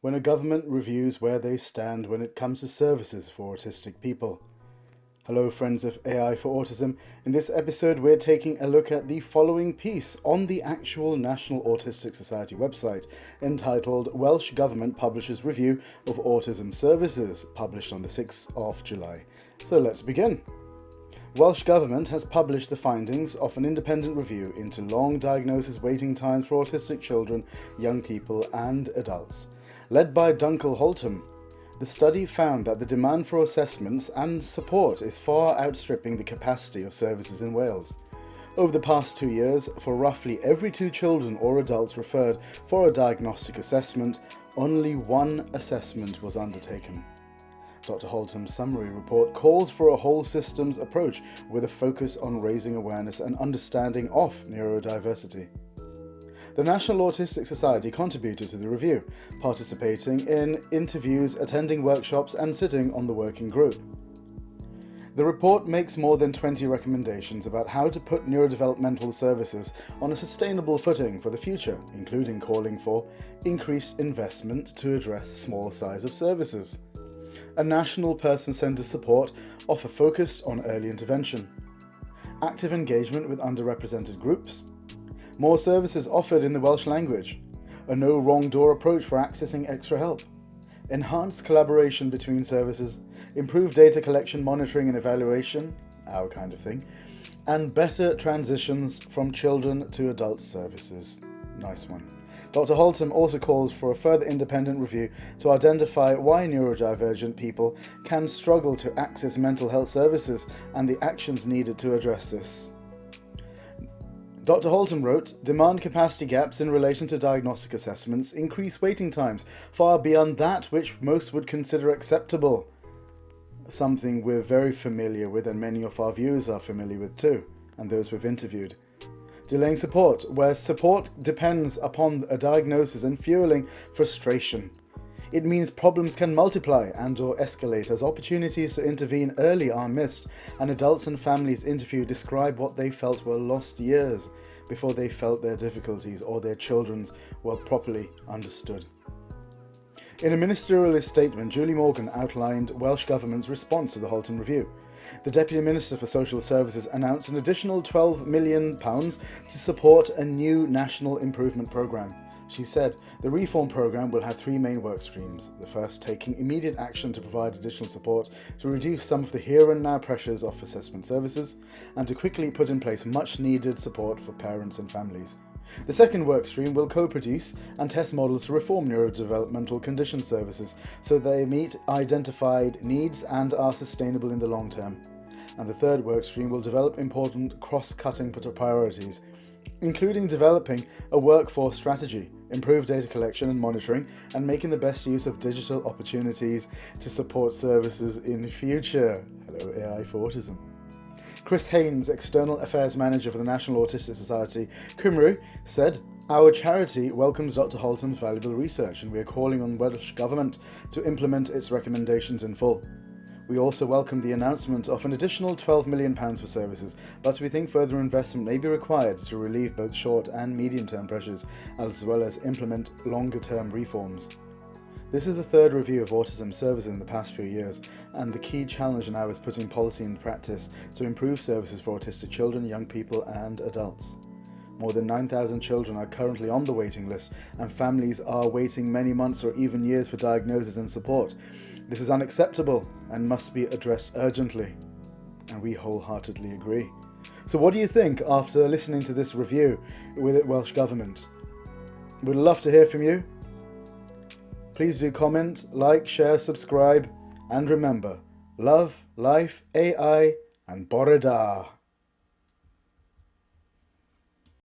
when a government reviews where they stand when it comes to services for autistic people. Hello friends of Ai4Autism. In this episode we're taking a look at the following piece on the actual National Autistic Society website entitled Welsh Government Publishes Review of Autism Services, published on the 6th of July. So let's begin. Welsh Government has published the findings of an independent review into long diagnosis waiting times for autistic children, young people and adults. Led by Duncan Holtham, the study found that the demand for assessments and support is far outstripping the capacity of services in Wales. Over the past 2 years, for roughly every 2 children or adults referred for a diagnostic assessment, only 1 assessment was undertaken. Dr. Holtham's summary report calls for a whole systems approach with a focus on raising awareness and understanding of neurodiversity. The National Autistic Society contributed to the review, participating in interviews, attending workshops and sitting on the working group. The report makes more than 20 recommendations about how to put neurodevelopmental services on a sustainable footing for the future, including calling for increased investment to address small size of services, a national person-centered support offer focused on early intervention, active engagement with underrepresented groups, more services offered in the Welsh language, a no wrong door approach for accessing extra help, enhanced collaboration between services, improved data collection, monitoring and evaluation, our kind of thing, and better transitions from children to adult services. Nice one. Dr. Holtham also calls for a further independent review to identify why neurodivergent people can struggle to access mental health services and the actions needed to address this. Dr. Holtham wrote, demand capacity gaps in relation to diagnostic assessments increase waiting times far beyond that which most would consider acceptable. Something we're very familiar with and many of our viewers are familiar with too, and those we've interviewed. Delaying support, where support depends upon a diagnosis and fueling frustration. It means problems can multiply and or escalate as opportunities to intervene early are missed, and adults and families interviewed describe what they felt were lost years before they felt their difficulties or their children's were properly understood. In a ministerial statement, Julie Morgan outlined Welsh Government's response to the Holtham Review. The Deputy Minister for Social Services announced an additional £12 million to support a new national improvement programme. She said the reform programme will have 3 main work streams, the first taking immediate action to provide additional support to reduce some of the here and now pressures of assessment services and to quickly put in place much needed support for parents and families. The second work stream will co-produce and test models to reform neurodevelopmental condition services so they meet identified needs and are sustainable in the long term. And the third work stream will develop important cross-cutting priorities, including developing a workforce strategy, improve data collection and monitoring, and making the best use of digital opportunities to support services in the future. Hello, Ai4Autism. Chris Haynes, External Affairs Manager for the National Autistic Society, Cymru, said, our charity welcomes Dr. Holtham's valuable research and we are calling on Welsh Government to implement its recommendations in full. We also welcome the announcement of an additional £12 million for services, but we think further investment may be required to relieve both short and medium-term pressures, as well as implement longer-term reforms. This is the 3rd review of autism services in the past few years, and the key challenge now is putting policy into practice to improve services for autistic children, young people and adults. More than 9,000 children are currently on the waiting list, and families are waiting many months or even years for diagnosis and support. This is unacceptable and must be addressed urgently, and we wholeheartedly agree. So what do you think after listening to this review with the Welsh Government? We'd love to hear from you. Please do comment, like, share, subscribe, and remember, love, life, AI, and boreda.